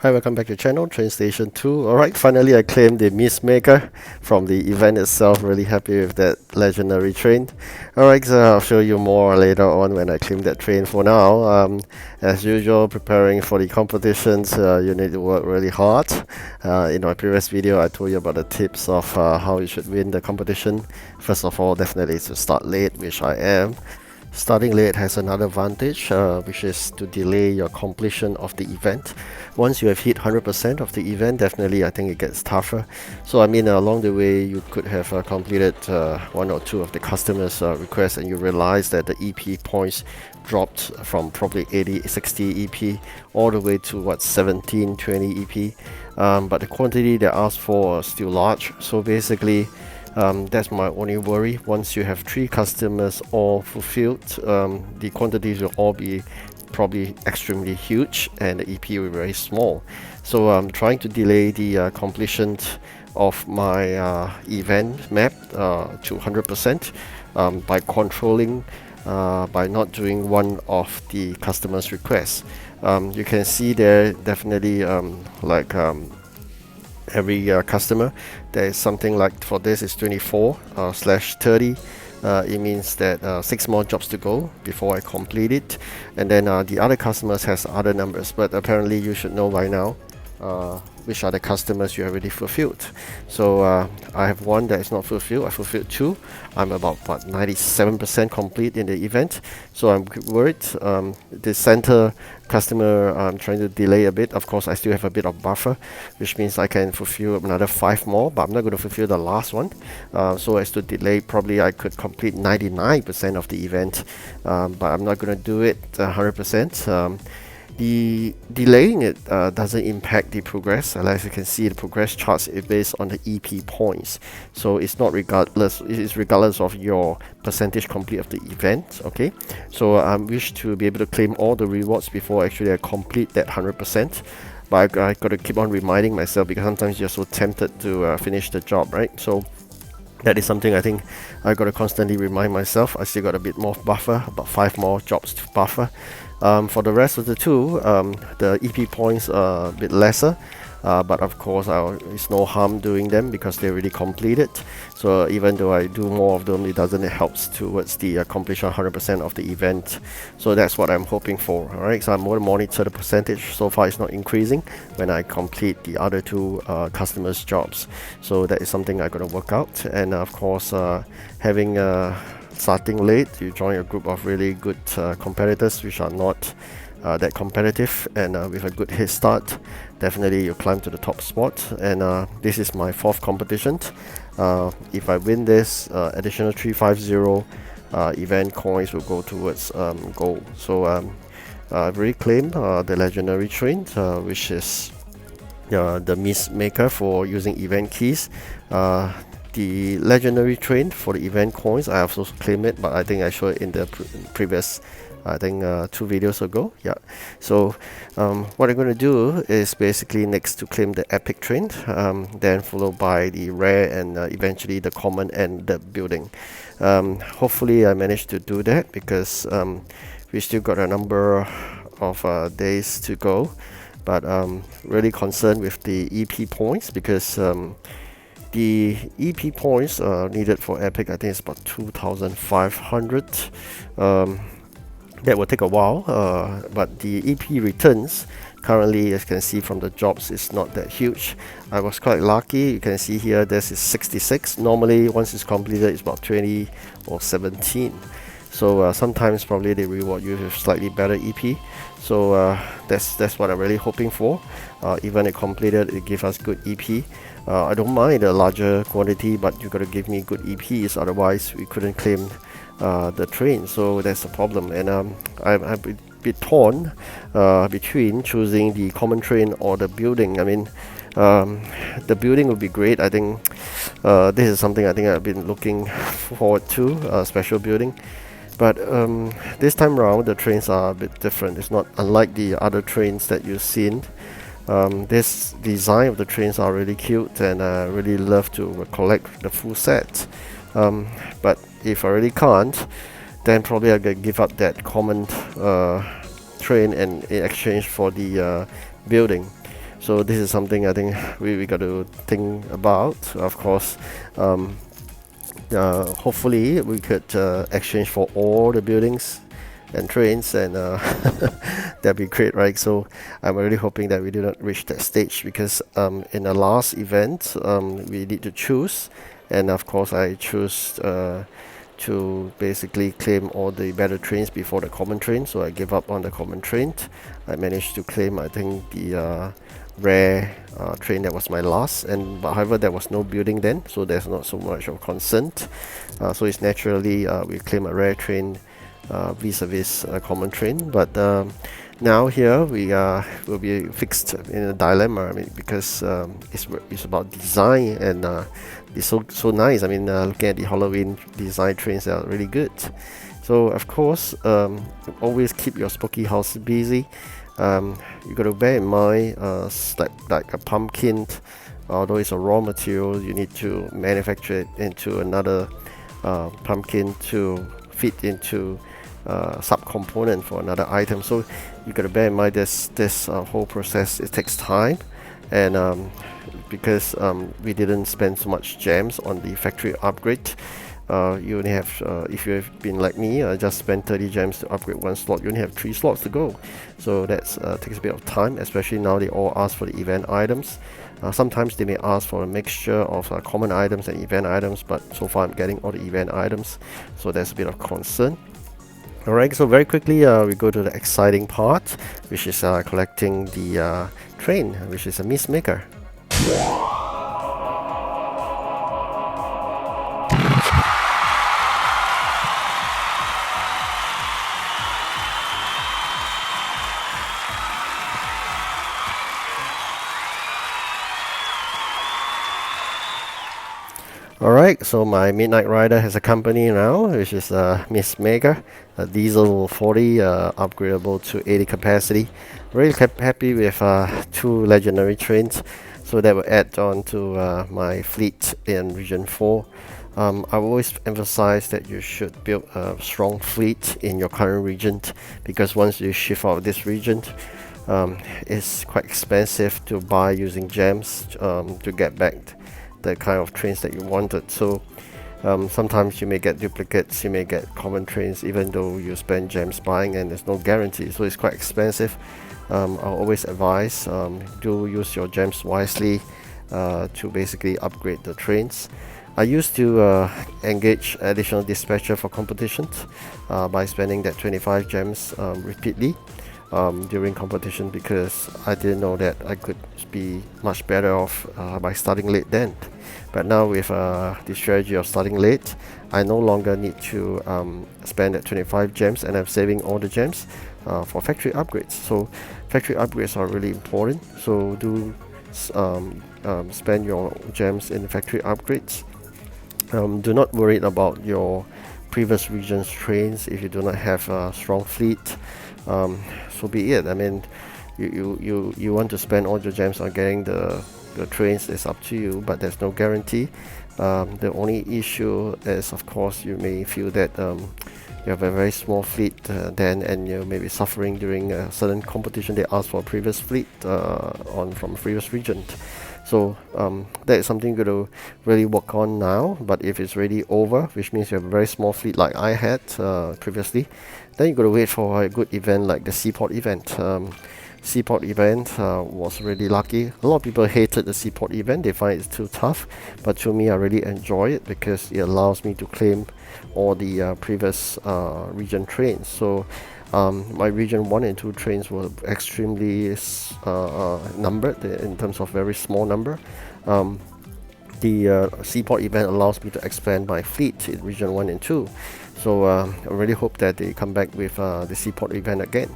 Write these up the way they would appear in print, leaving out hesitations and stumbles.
Hi, welcome back to the channel, Train Station 2. Alright, finally I claimed the Mist Maker from the event itself. Really happy with that legendary train. Alright, so I'll show you more later on when I claim that train. For now, as usual, preparing for the competitions, you need to work really hard. In my previous video, I told you about the tips of how you should win the competition. First of all, definitely to start late, which I am. Starting late has another advantage, which is to delay your completion of the event. Once you have hit 100% of the event, definitely I think it gets tougher. So I mean, along the way, you could have completed one or two of the customers' requests, and you realize that the EP points dropped from probably 80, 60 EP all the way to what 17, 20 EP. But the quantity they asked for are still large. So basically, that's my only worry. Once you have 3 customers all fulfilled, the quantities will all be probably extremely huge and the EP will be very small. So I'm trying to delay the completion of my event map to 100% by controlling, by not doing one of the customers' requests. You can see there definitely every customer there is something like, for this is 24 slash 30. It means that 6 more jobs to go before I complete it, and then the other customers has other numbers, but apparently you should know by now which are the customers you already fulfilled. So I have one that is not fulfilled. I fulfilled 2. I'm about 97% complete in the event, so I'm worried. The center customer, I'm trying to delay a bit. Of course, I still have a bit of buffer, which means I can fulfill another 5 more, but I'm not going to fulfill the last one. So as to delay, probably I could complete 99% of the event, but I'm not going to do it 100%. The delaying it doesn't impact the progress. As you can see, the progress charts is based on the EP points, so it's not regardless. It is regardless of your percentage complete of the event. Okay, so I wish to be able to claim all the rewards before actually I complete that 100%. But I got to keep on reminding myself, because sometimes you're so tempted to finish the job, right? So that is something I think I got to constantly remind myself. I still got a bit more buffer, about 5 more jobs to buffer. For the rest of the 2, the EP points are a bit lesser, but of course it's no harm doing them because they already completed. So even though I do more of them, it doesn't help towards the completion 100% of the event. So that's what I'm hoping for. Alright, so I'm going to monitor the percentage. So far it's not increasing when I complete the other 2 customers' jobs. So that is something I'm going to work out. And of course, having starting late, you join a group of really good competitors which are not that competitive, and with a good head start, definitely you climb to the top spot. And this is my 4th competition. If I win this, additional 350 event coins will go towards gold. So I've already claimed the legendary train, which is the Mist Maker for using event keys. The legendary train for the event coins, I also claimed it, but I think I showed it in the previous, I think 2 videos ago. Yeah. So what I'm going to do is basically next to claim the epic train, then followed by the rare, and eventually the common and the building. Hopefully I managed to do that, because we still got a number of days to go, but really concerned with the EP points, because the EP points needed for Epic, I think it's about 2,500. That will take a while, but the EP returns currently, as you can see from the jobs, is not that huge. I was quite lucky. You can see here this is 66. Normally once it's completed it's about 20 or 17. So sometimes probably they reward you with slightly better EP. So that's what I'm really hoping for. Even if completed, it gives us good EP. I don't mind a larger quantity, but you got to give me good EPs, otherwise we couldn't claim the train. So that's the problem, and I'm a bit torn between choosing the common train or the building. I mean, the building would be great. I think this is something I think I've been looking forward to, a special building. But this time around the trains are a bit different. It's not unlike the other trains that you've seen. This design of the trains are really cute, and I really love to collect the full set. But if I really can't, then probably I could give up that common train and in exchange for the building. So this is something I think we got to think about. Of course, hopefully we could exchange for all the buildings and trains, and that'd be great, right? So I'm really hoping that we do not reach that stage, because in the last event we need to choose, and of course I choose to basically claim all the better trains before the common train, so I gave up on the common train. I managed to claim, I think, the rare train that was my last, and but however there was no building then, so there's not so much of concern. So it's naturally we claim a rare train vis-a-vis a common train. But now here we will be fixed in a dilemma. I mean, because it's about design, and it's so nice. I mean, looking at the Halloween design trains, are really good. So of course, always keep your spooky house busy. You got to bear in mind, like a pumpkin, although it's a raw material, you need to manufacture it into another pumpkin to fit into sub-component for another item. So you got to bear in mind this whole process, it takes time, and because we didn't spend so much gems on the factory upgrade, you only have, if you have been like me, just spend 30 gems to upgrade one slot, you only have 3 slots to go. So that takes a bit of time, especially now they all ask for the event items. Sometimes they may ask for a mixture of common items and event items, but so far I'm getting all the event items, so there's a bit of concern. Alright, so very quickly we go to the exciting part, which is collecting the train, which is a mist maker. Alright, so my Midnight Rider has a company now, which is a Mist Maker, a diesel 40, upgradable to 80 capacity. Really happy with 2 legendary trains, so that will add on to my fleet in Region 4. I always emphasize that you should build a strong fleet in your current region, because once you shift out of this region, it's quite expensive to buy using gems to get back the kind of trains that you wanted. So sometimes you may get duplicates, you may get common trains, even though you spend gems buying, and there's no guarantee, so it's quite expensive. I'll always advise, do use your gems wisely to basically upgrade the trains. I used to engage additional dispatcher for competitions by spending that 25 gems repeatedly during competition, because I didn't know that I could be much better off by starting late then. But now with the strategy of starting late, I no longer need to spend that 25 gems, and I'm saving all the gems for factory upgrades. So factory upgrades are really important, so do spend your gems in factory upgrades. Do not worry about your previous region's trains if you do not have a strong fleet. So be it. I mean, you want to spend all your gems on getting the trains, is up to you, but there's no guarantee. The only issue is, of course, you may feel that you have a very small fleet then, and you may be suffering during a certain competition. They ask for a previous fleet from a previous region. So that is something you're going to really work on now. But if it's already over, which means you have a very small fleet like I had previously, then you got to wait for a good event like the Seaport event. Seaport event was really lucky. A lot of people hated the Seaport event, they find it's too tough, but to me I really enjoy it because it allows me to claim all the previous region trains. So my region 1 and 2 trains were extremely numbered in terms of very small number. The Seaport event allows me to expand my fleet in region 1 and 2. So I really hope that they come back with the Seaport event again.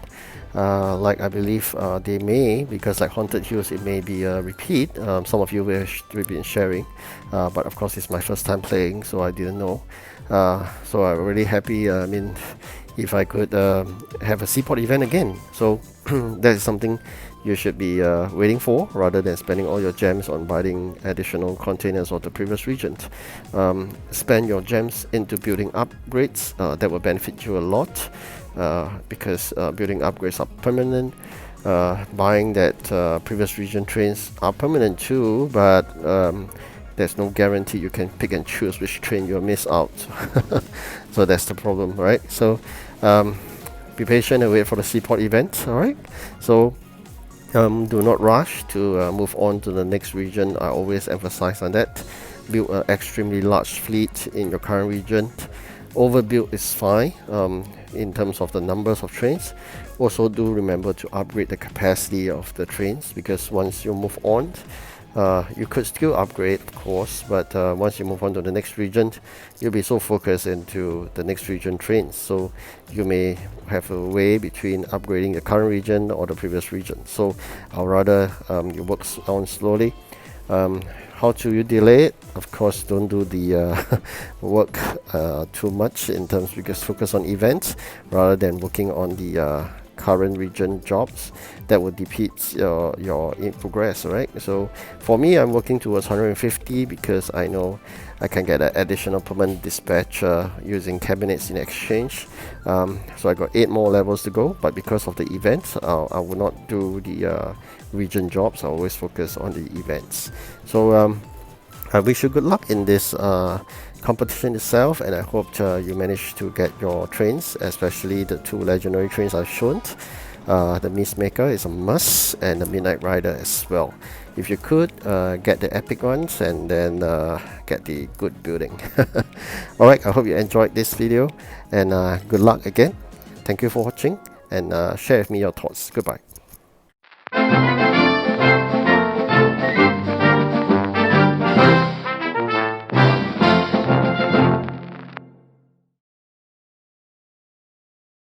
Like I believe they may, because like Haunted Hills, it may be a repeat. Some of you will been sharing, but of course it's my first time playing, so I didn't know. So I'm really happy. I mean, if I could have a Seaport event again. So that is something you should be waiting for, rather than spending all your gems on buying additional containers of the previous regions. Spend your gems into building upgrades. That will benefit you a lot, because building upgrades are permanent. buying that previous region trains are permanent too, but there's no guarantee you can pick and choose which train you'll miss out. So that's the problem, right? So um, be patient and wait for the seaport event. All right. So do not rush to move on to the next region. I always emphasize on that. Build an extremely large fleet in your current region. Overbuild is fine in terms of the numbers of trains. Also, do remember to upgrade the capacity of the trains, because once you move on, you could still upgrade, of course, but once you move on to the next region, you'll be so focused into the next region trains. So you may have a way between upgrading the current region or the previous region. So I'll rather you work on slowly. How do you delay it? Of course, don't do the work too much in terms, because focus on events rather than working on the current region jobs. That would defeat your in progress, right? So for me, I'm working towards 150 because I know I can get an additional permanent dispatcher using cabinets in exchange. So I got 8 more levels to go, but because of the events, I will not do the region jobs. I always focus on the events. So I wish you good luck in this competition itself, and I hope you manage to get your trains, especially the 2 legendary trains I've shown. The Mistmaker is a must, and the Midnight Rider as well. If you could get the epic ones, and then get the good building. Alright, I hope you enjoyed this video, and good luck again. Thank you for watching, and share with me your thoughts. Goodbye.